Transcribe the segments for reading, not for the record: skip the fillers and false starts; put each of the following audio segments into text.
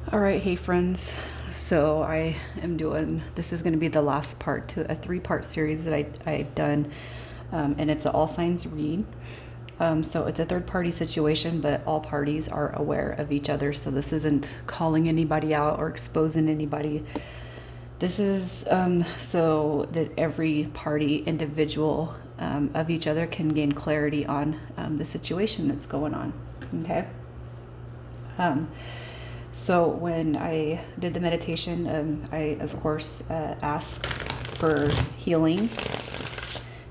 All right, hey friends. So I am doing, this is going to be the last part to a 3-part series that I've done, and it's an all signs read. So it's a third party situation, but all parties are aware of each other. So this isn't calling anybody out or exposing anybody. This is so that every party individual of each other can gain clarity on the situation that's going on. Okay. So when I did the meditation, I of course asked for healing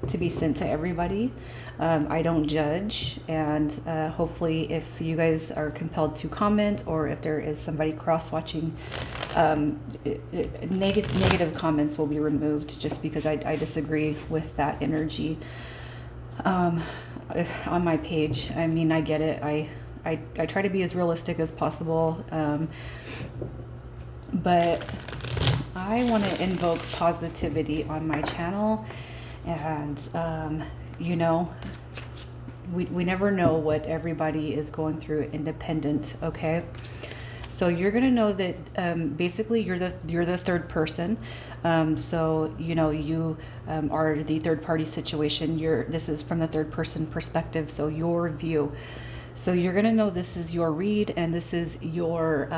to be sent to everybody. I don't judge, and hopefully, if you guys are compelled to comment, or if there is somebody cross-watching, negative comments will be removed, just because I disagree with that energy on my page. I mean, I get it. I try to be as realistic as possible, but I want to invoke positivity on my channel, and you know, we never know what everybody is going through independent. Okay, so you're gonna know that basically you're the third person. So you know you are the third party situation. This is from the third person perspective. So your view. So you're gonna know this is your read and this is your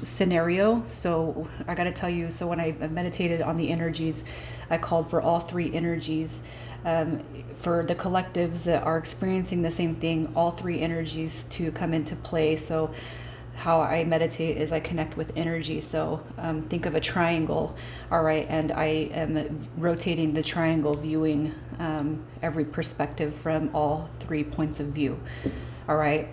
scenario. So I gotta tell you, so when I meditated on the energies, I called for all 3 energies, for the collectives that are experiencing the same thing, all 3 energies to come into play. So how I meditate is I connect with energy. So think of a triangle, all right, and I am rotating the triangle, viewing every perspective from all 3 points of view, all right.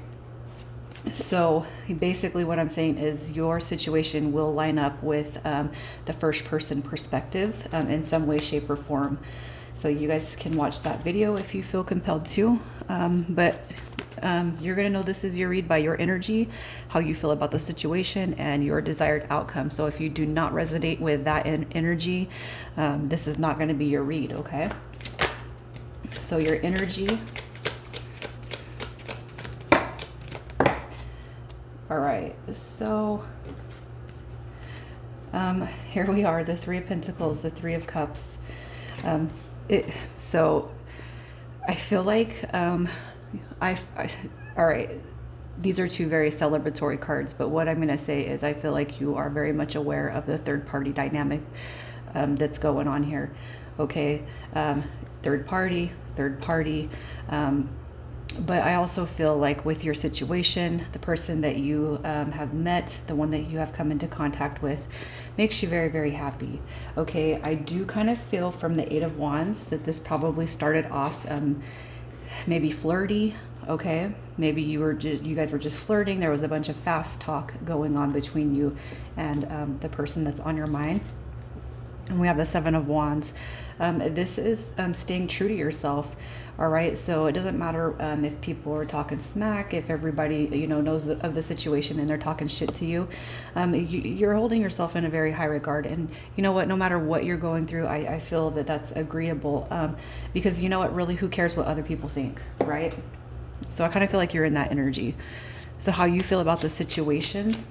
So basically what I'm saying is your situation will line up with the first person perspective in some way, shape, or form. So you guys can watch that video if you feel compelled to. But you're going to know this is your read by your energy, how you feel about the situation, and your desired outcome. So if you do not resonate with that energy, this is not going to be your read, okay? So your energy. All right, so here we are, the 3 of Pentacles, the 3 of Cups. So I feel like all right, these are 2 very celebratory cards, but what I'm going to say is I feel like you are very much aware of the third party dynamic that's going on here. Okay, third party. But I also feel like with your situation, the person that you have met, the one that you have come into contact with, makes you very, very happy. Okay, I do kind of feel from the 8 of Wands that this probably started off maybe flirty. Okay, maybe you guys were just flirting. There was a bunch of fast talk going on between you and the person that's on your mind. And we have the 7 of Wands. This is staying true to yourself. All right. So it doesn't matter if people are talking smack, if everybody, knows of the situation and they're talking shit to you. You're holding yourself in a very high regard. And you know what? No matter what you're going through, I feel that that's agreeable, because you know what? Really, who cares what other people think? Right. So I kind of feel like you're in that energy. So how you feel about the situation.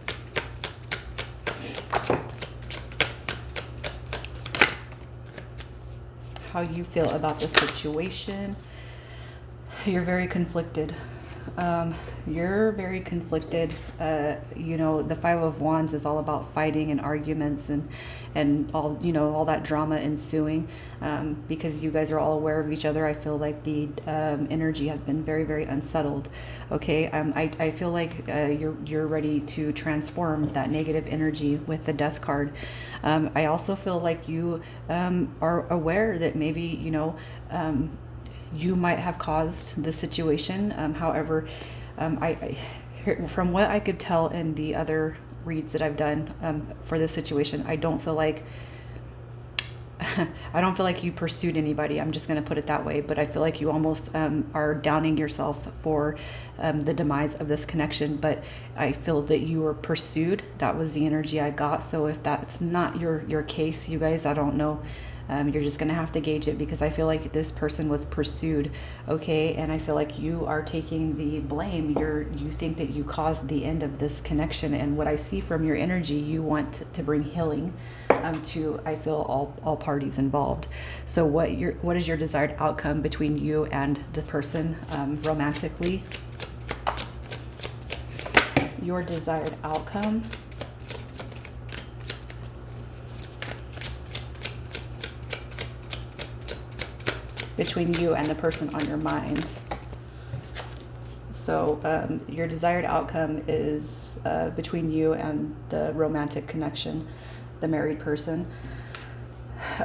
How you feel about the situation. You're very conflicted. You're very conflicted. The 5 of Wands is all about fighting and arguments and all, all that drama ensuing, because you guys are all aware of each other. I feel like the energy has been very, very unsettled. Okay. I feel like you're ready to transform that negative energy with the Death card. I also feel like you are aware that maybe, you might have caused the situation. However, from what I could tell in the other reads that I've done for this situation, I don't feel like you pursued anybody. I'm just going to put it that way. But I feel like you almost are downing yourself for the demise of this connection. But I feel that you were pursued. That was the energy I got. So if that's not your case, you guys, I don't know. You're just going to have to gauge it, because I feel like this person was pursued, okay? And I feel like you are taking the blame. You think that you caused the end of this connection. And what I see from your energy, you want to bring healing to, I feel, all parties involved. So what is your desired outcome between you and the person romantically? Your desired outcome. Between you and the person on your mind. So your desired outcome is between you and the romantic connection, the married person.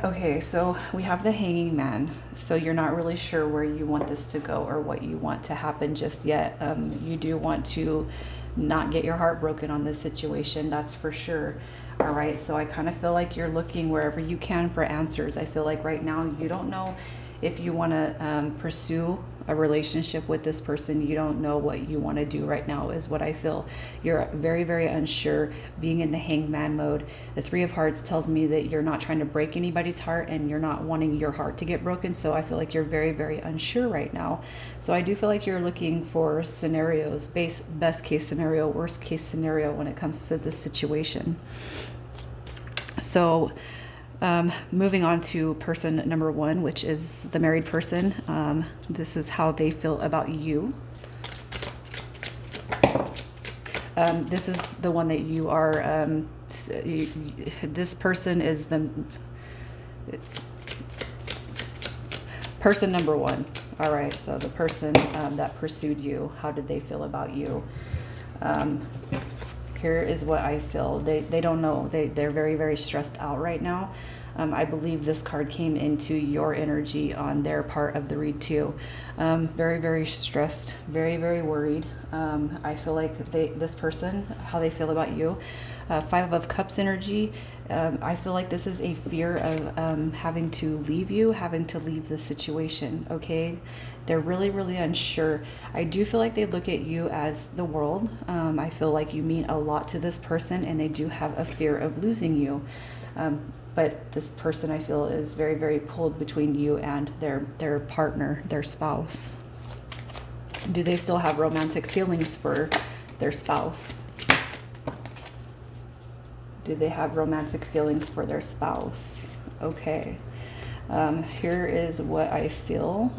Okay, so we have the Hanging Man. So you're not really sure where you want this to go or what you want to happen just yet. You do want to not get your heart broken on this situation, that's for sure. All right, so I kind of feel like you're looking wherever you can for answers. I feel like right now you don't know if you want to pursue a relationship with this person. You don't know what you want to do right now, is what I feel. You're very, very unsure, being in the hangman mode. The Three of Hearts tells me that you're not trying to break anybody's heart, and you're not wanting your heart to get broken. So I feel like you're very, very unsure right now. So I do feel like you're looking for scenarios, best case scenario, worst case scenario when it comes to this situation. So moving on to person number one, which is the married person. This is how they feel about you. This is the one that you are, this person is the person number one. All right, so the person that pursued you, how did they feel about you? Here is what I feel. They don't know. They're very, very stressed out right now. I believe this card came into your energy on their part of the read too. Very, very stressed, very, very worried. I feel like this person, how they feel about you. Five of Cups energy. I feel like this is a fear of having to leave you, having to leave the situation, okay? They're really, really unsure. I do feel like they look at you as the world. I feel like you mean a lot to this person, and they do have a fear of losing you. But this person, I feel, is very, very pulled between you and their partner, their spouse. Do they still have romantic feelings for their spouse? Do they have romantic feelings for their spouse? Okay. Here is what I feel.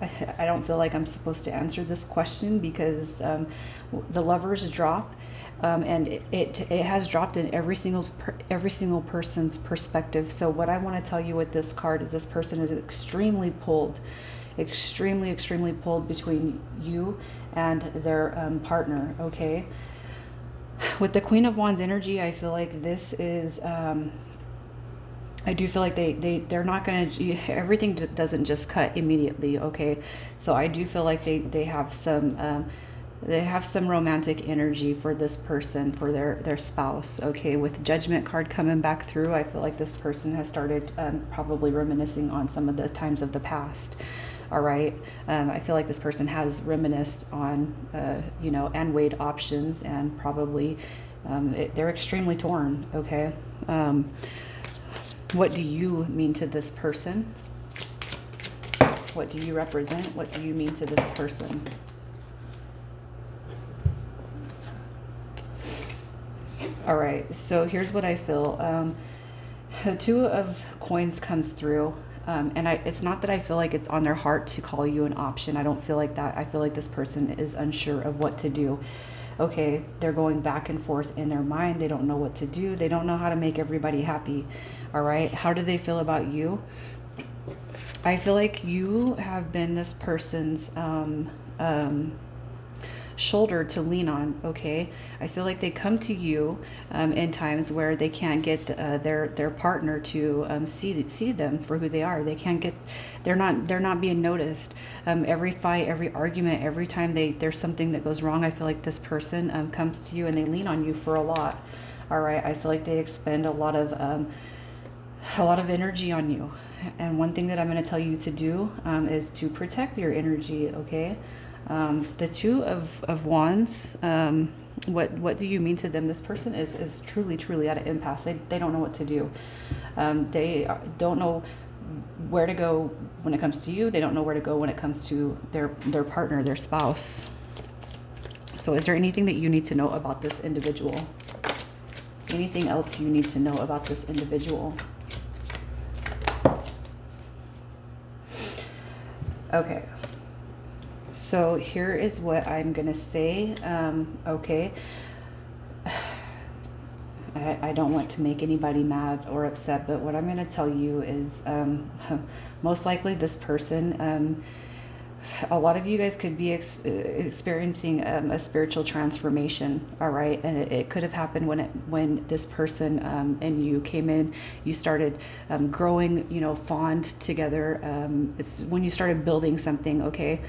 I don't feel like I'm supposed to answer this question, because the Lovers drop, and it has dropped in every single person's perspective. So what I want to tell you with this card is this person is extremely pulled, extremely pulled between you and their partner. Okay. With the Queen of Wands energy, I feel like this is, I do feel like they're not going to, everything doesn't just cut immediately, okay? So I do feel like they have some romantic energy for this person, for their spouse, okay? With Judgment card coming back through, I feel like this person has started probably reminiscing on some of the times of the past. All right. I feel like this person has reminisced on, and weighed options, and probably they're extremely torn. Okay. What do you mean to this person? What do you represent? What do you mean to this person? All right. So here's what I feel. The Two of Coins comes through. And it's not that I feel like it's on their heart to call you an option. I don't feel like that. I feel like this person is unsure of what to do. Okay, they're going back and forth in their mind. They don't know what to do. They don't know how to make everybody happy. All right, how do they feel about you? I feel like you have been this person's shoulder to lean on. Okay, I feel like they come to you in times where they can't get their partner to see them for who they are. They can't get, they're not being noticed. Every fight, every argument, every time there's something that goes wrong, I feel like this person comes to you and they lean on you for a lot. All right, I feel like they expend a lot of energy on you. And one thing that I'm going to tell you to do is to protect your energy. Okay. The Two of Wands, what do you mean to them? This person is truly at an impasse. They don't know what to do. Don't know where to go when it comes to you. They don't know where to go when it comes to their partner, their spouse. So is there anything that you need to know about this individual? Anything else you need to know about this individual? Okay. So here is what I'm going to say. Okay. I don't want to make anybody mad or upset, but what I'm going to tell you is most likely this person, a lot of you guys could be experiencing a spiritual transformation, all right? And it could have happened when this person and you came in, you started growing, you know, fond together. It's when you started building something, okay?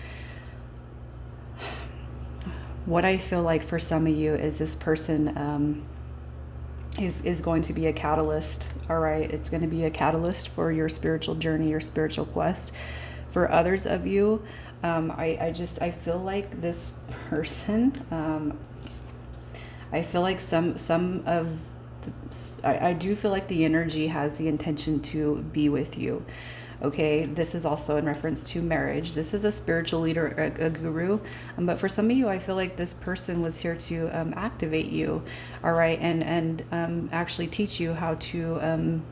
What I feel like for some of you is this person is going to be a catalyst, all right? It's going to be a catalyst for your spiritual journey, your spiritual quest. For others of you, I feel like this person, I feel like I do feel like the energy has the intention to be with you. Okay, this is also in reference to marriage. This is a spiritual leader, a guru. But for some of you, I feel like this person was here to activate you, all right, and actually teach you how to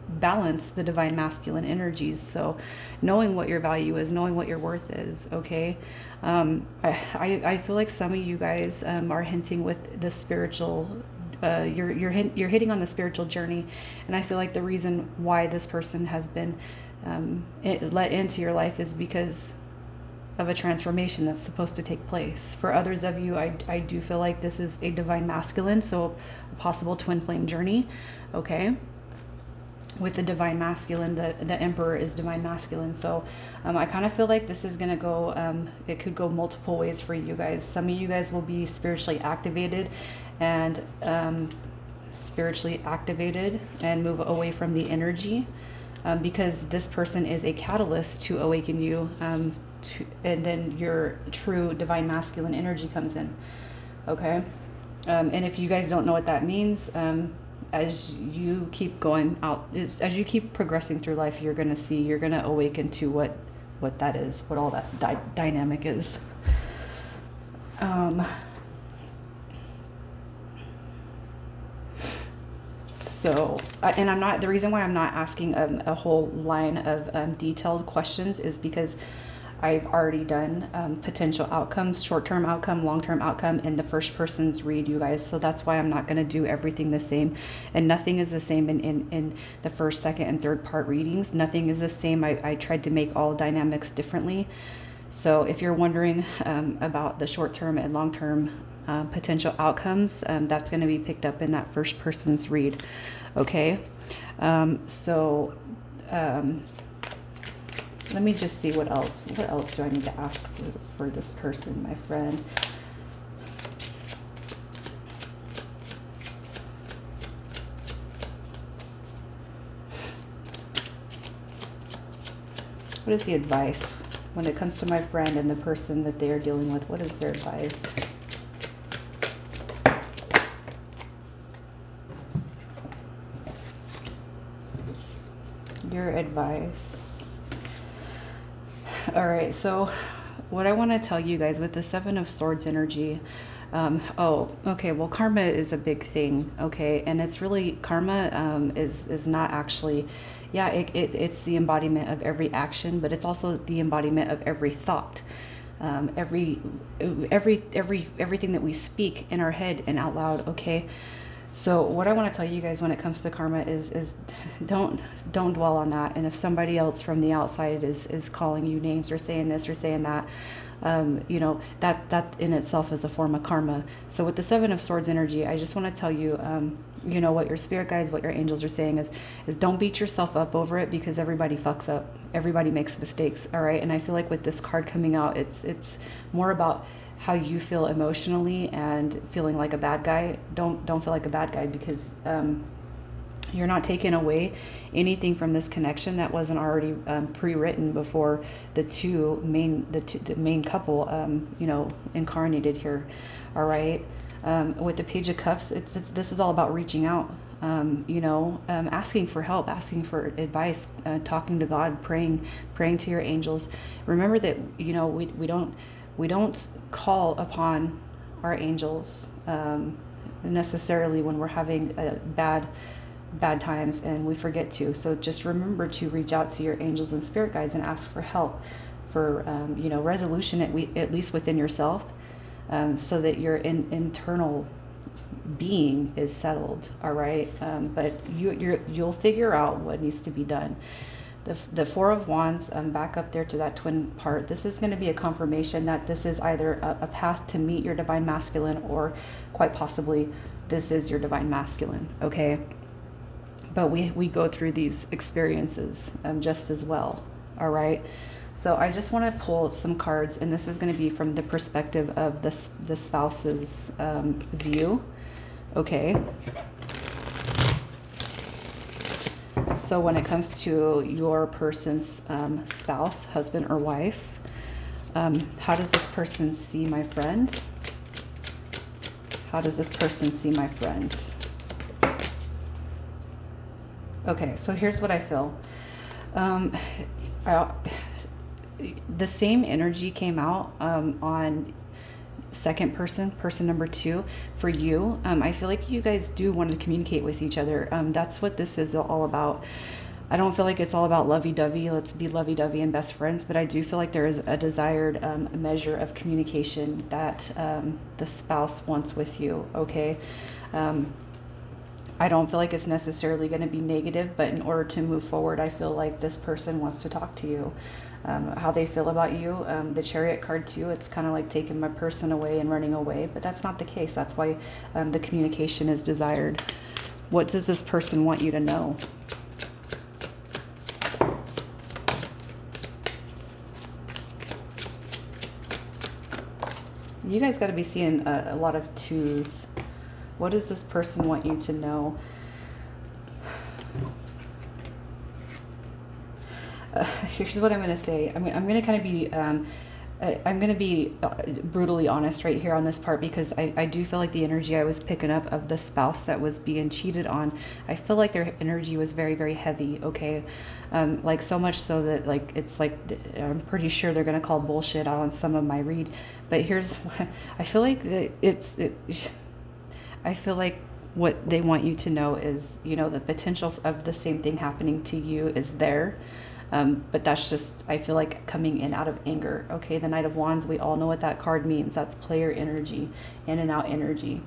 balance the divine masculine energies. So knowing what your value is, knowing what your worth is, okay? I feel like some of you guys are hinting with the spiritual you're hitting on the spiritual journey, and I feel like the reason why this person has been let into your life is because of a transformation that's supposed to take place. For others of you, I do feel like this is a divine masculine, so a possible twin flame journey, okay? With the divine masculine, the emperor is divine masculine. So I kind of feel like this is going to go, it could go multiple ways for you guys. Some of you guys will be spiritually activated and move away from the energy because this person is a catalyst to awaken you, and then your true divine masculine energy comes in, okay? And if you guys don't know what that means, as you keep going out, as you keep progressing through life, you're going to awaken to what that is, what all that dynamic is. So, and the reason why I'm not asking a whole line of detailed questions is because I've already done potential outcomes, short-term outcome, long-term outcome in the first person's read, you guys. So that's why I'm not going to do everything the same. And nothing is the same in the first, second, and third part readings. Nothing is the same. I tried to make all dynamics differently. So if you're wondering about the short-term and long-term potential outcomes, that's going to be picked up in that first person's read. Okay. Let me just see what else do I need to ask for this person, my friend. What is the advice when it comes to my friend and the person that they are dealing with? What is their advice? Your advice. All right, so what I want to tell you guys with the Seven of Swords energy, okay, well, karma is a big thing, okay, and it's really, karma is not actually, yeah, it's the embodiment of every action, but it's also the embodiment of every thought, everything that we speak in our head and out loud, okay? So what I want to tell you guys when it comes to karma is don't dwell on that. And if somebody else from the outside is calling you names or saying this or saying that, you know, that in itself is a form of karma. So with the Seven of Swords energy, I just want to tell you, you know, what your spirit guides, what your angels are saying is don't beat yourself up over it, because everybody fucks up. Everybody makes mistakes. All right. And I feel like with this card coming out, it's more about how you feel emotionally and feeling like a bad guy. Don't feel like a bad guy, because You're not taking away anything from this connection that wasn't already pre-written before the main couple, incarnated here. All right. With the Page of Cups, this is all about reaching out. Asking for help, asking for advice, talking to God, praying to your angels. Remember that we don't call upon our angels necessarily when we're having bad times, and we forget to. So just remember to reach out to your angels and spirit guides and ask for help, for resolution at least within yourself, so that your internal being is settled. All right. But you'll figure out what needs to be done. The Four of Wands, back up there to that twin part, this is going to be a confirmation that this is either a path to meet your divine masculine, or quite possibly this is your divine masculine. Okay. But we go through these experiences just as well. All right. So I just want to pull some cards, and this is going to be from the perspective of the spouse's view. Okay. So when it comes to your person's spouse, husband or wife, how does this person see my friend? How does this person see my friend? Okay, so here's what I feel. The same energy came out on second person number 2 for you. I feel like you guys do want to communicate with each other. That's what this is all about. I don't feel like it's all about lovey-dovey, let's be lovey-dovey and best friends, but I do feel like there is a desired measure of communication that the spouse wants with you. Okay. I don't feel like it's necessarily going to be negative, but in order to move forward, I feel like this person wants to talk to you. How they feel about you. The Chariot card too, it's kind of like taking my person away and running away, but that's not the case. That's why the communication is desired. What does this person want you to know? You guys got to be seeing a lot of 2s. What does this person want you to know? Here's what I'm going to say. I'm going to kind of be, I'm going to be brutally honest right here on this part, because I do feel like the energy I was picking up of the spouse that was being cheated on, I feel like their energy was very, very heavy. Okay. Like so much so that like, it's like, I'm pretty sure they're going to call bullshit out on some of my read, but here's what I feel like. I feel like what they want you to know is, the potential of the same thing happening to you is there. But that's just, I feel like, coming in out of anger. Okay, the Knight of Wands, we all know what that card means. That's player energy, in and out energy.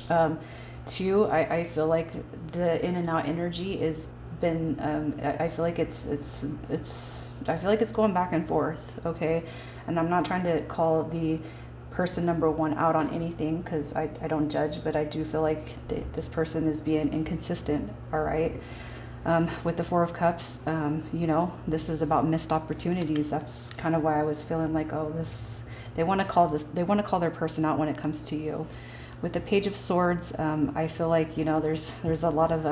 2, I feel like the in and out energy is been, I feel like I feel like it's going back and forth. Okay, and I'm not trying to call the person number 1 out on anything, because I don't judge, but I do feel like this person is being inconsistent. All right. With the Four of Cups, this is about missed opportunities. That's kind of why I was feeling like, they want to call their person out when it comes to you. With the Page of Swords, I feel like, there's a lot of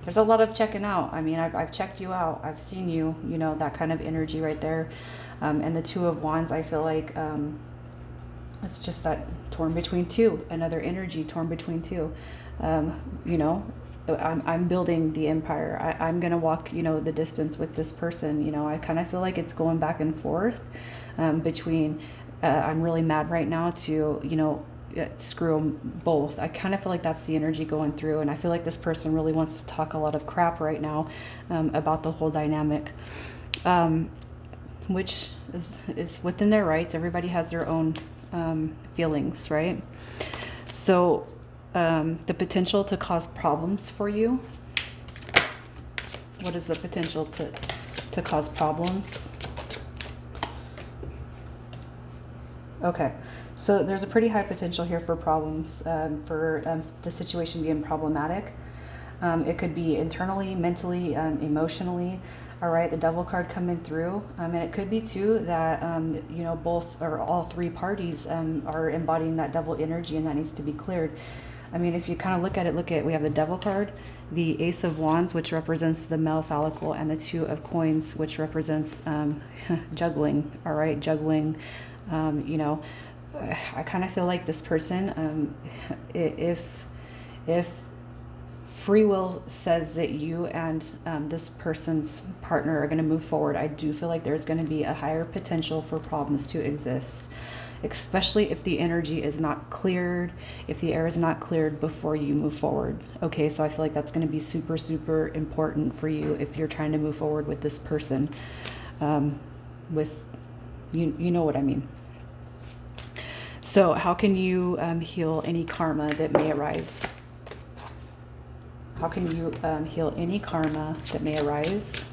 there's a lot of checking out. I mean, I've checked you out. I've seen you, that kind of energy right there. And the Two of Wands, I feel like it's just that torn between 2, another energy torn between 2. I'm building the empire. I'm going to walk, the distance with this person. I kind of feel like it's going back and forth between I'm really mad right now to, screw them both. I kind of feel like that's the energy going through. And I feel like this person really wants to talk a lot of crap right now about the whole dynamic, which is within their rights. Everybody has their own feelings, right? So the potential to cause problems for you. What is the potential to cause problems? Okay, so there's a pretty high potential here for problems, for the situation being problematic. It could be internally, mentally, emotionally. All right, the Devil card coming through. And it could be too that, both or all 3 parties are embodying that devil energy, and that needs to be cleared. I mean, if you kind of look at it, we have the Devil card, the Ace of Wands, which represents the male phallical, and the Two of Coins, which represents juggling. All right, juggling. You know, I kind of feel like this person, if free will says that you and this person's partner are going to move forward, I do feel like there's going to be a higher potential for problems to exist, especially if the energy is not cleared, if the air is not cleared before you move forward. Okay, so I feel like that's going to be super, super important for you if you're trying to move forward with this person. With you know what I mean. So how can you heal any karma that may arise? How can you heal any karma that may arise?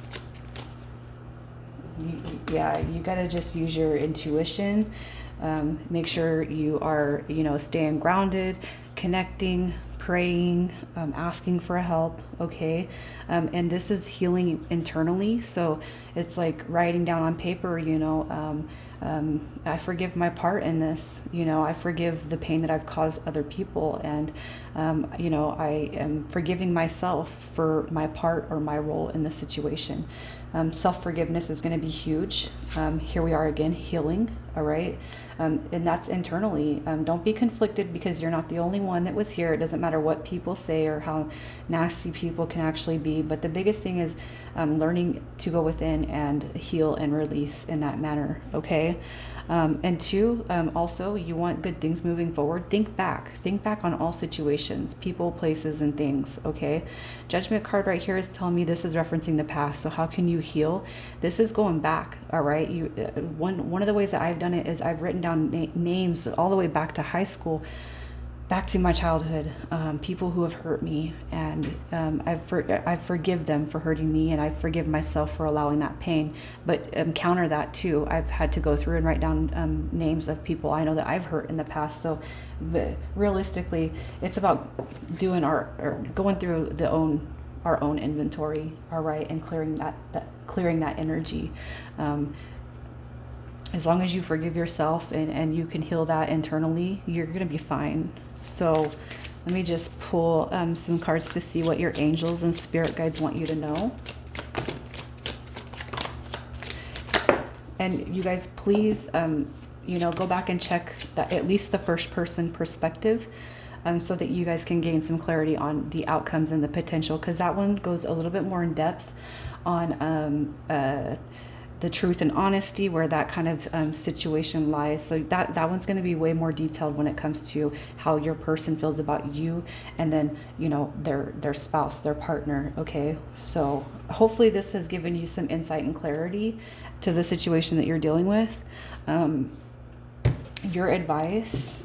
You got to just use your intuition. Make sure you are, staying grounded, connecting, praying, asking for help. Okay. And this is healing internally. So it's like writing down on paper, I forgive my part in this, I forgive the pain that I've caused other people. And, I am forgiving myself for my part or my role in the situation. Self-forgiveness is going to be huge. Here we are again, healing. All right. And that's internally. Don't be conflicted because you're not the only one that was here. It doesn't matter what people say or how nasty people can actually be. But the biggest thing is learning to go within and heal and release in that manner. Okay. And two, also, you want good things moving forward. Think back on all situations, people, places, and things. Okay. Judgment card right here is telling me this is referencing the past. So how can you heal? This is going back. All right. One of the ways that I've done it is I've written down names all the way back to high school, back to my childhood, people who have hurt me, and I forgive them for hurting me, and I forgive myself for allowing that pain. But counter that too, I've had to go through and write down names of people I know that I've hurt in the past. So realistically, it's about doing going through our own inventory, all right, and clearing that energy. As long as you forgive yourself and you can heal that internally, you're going to be fine. So let me just pull some cards to see what your angels and spirit guides want you to know. And you guys, please, go back and check that at least the first person perspective, so that you guys can gain some clarity on the outcomes and the potential, because that one goes a little bit more in depth on the truth and honesty, where that kind of situation lies. So that one's going to be way more detailed when it comes to how your person feels about you, and then their spouse, their partner. Okay, so hopefully this has given you some insight and clarity to the situation that you're dealing with. Your advice,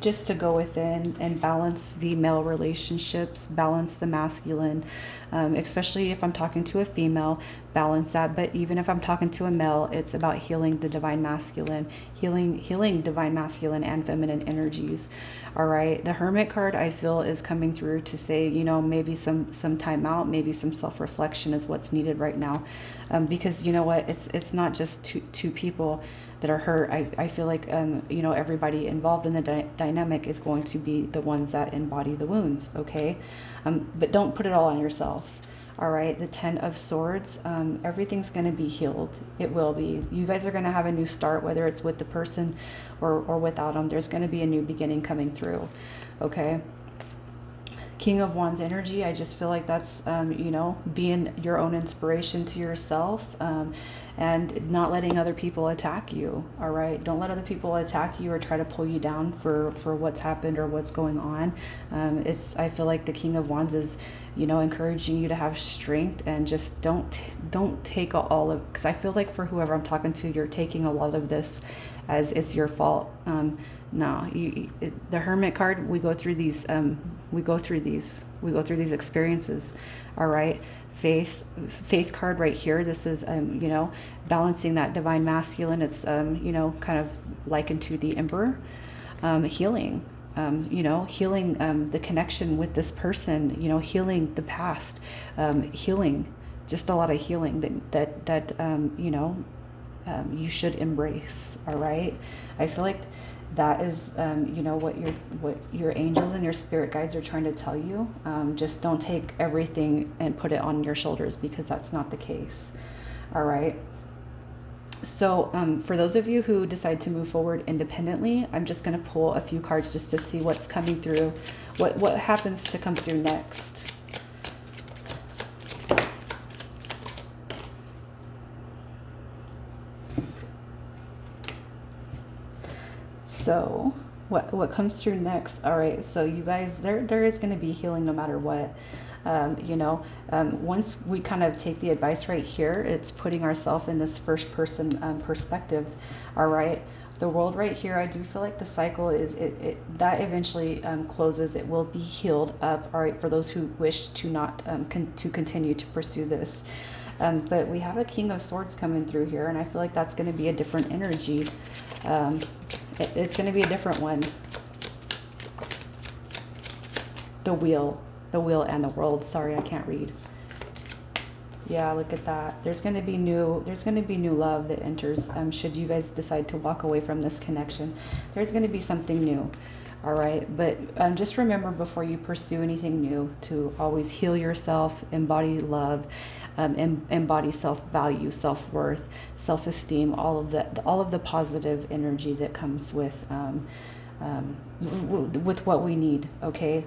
just to go within and balance the male relationships, balance the masculine, especially if I'm talking to a female, balance that. But even if I'm talking to a male, it's about healing the divine masculine, healing divine masculine and feminine energies. All right. The Hermit card, I feel, is coming through to say, maybe some time out, maybe some self-reflection is what's needed right now. Because you know what, it's not just two people that are hurt. I feel like, everybody involved in the dynamic is going to be the ones that embody the wounds. Okay. But don't put it all on yourself. All right. The 10 of Swords, everything's going to be healed. It will be. You guys are going to have a new start, whether it's with the person or without them. There's going to be a new beginning coming through. Okay. King of Wands energy, I just feel like that's, being your own inspiration to yourself, and not letting other people attack you. All right. Don't let other people attack you or try to pull you down for what's happened or what's going on. I feel like the King of Wands is, encouraging you to have strength, and just don't take all of, because I feel like for whoever I'm talking to, you're taking a lot of this as it's your fault. No, the Hermit card, we go through these experiences. All right. Faith card right here. This is, balancing that divine masculine. It's, kind of likened to the Emperor. Healing, healing the connection with this person, healing the past, healing, just a lot of healing that you should embrace. All right. I feel like that is, you know, what your angels and your spirit guides are trying to tell you. Just don't take everything and put it on your shoulders, because that's not the case. All right. So for those of you who decide to move forward independently, I'm just going to pull a few cards just to see what's coming through, what happens to come through next. So what comes through next? All right, so you guys, there is going to be healing no matter what. You know, once we kind of take the advice right here, it's putting ourselves in this first person perspective. All right, the world right here, I do feel like the cycle is that eventually closes. It will be healed up. All right, for those who wish to not to continue to pursue this. But we have a King of Swords coming through here, and I feel like that's going to be a different energy. It's going to be a different one. The wheel and the world. Sorry, I can't read. Yeah, look at that. There's going to be new love that enters. Should you guys decide to walk away from this connection, there's going to be something new. All right, but just remember, before you pursue anything new, to always heal yourself, embody love, embody self-value, self-worth, self-esteem, all of the positive energy that comes with what we need. Okay,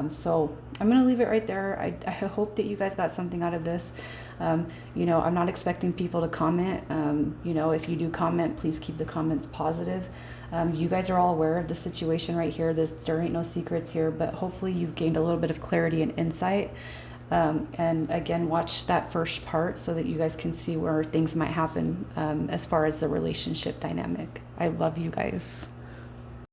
so I'm gonna leave it right there. I hope that you guys got something out of this. You know, I'm not expecting people to comment. You know, if you do comment, please keep the comments positive. You guys are all aware of the situation right here. There ain't no secrets here, but hopefully you've gained a little bit of clarity and insight. And again, watch that first part so that you guys can see where things might happen as far as the relationship dynamic. I love you guys.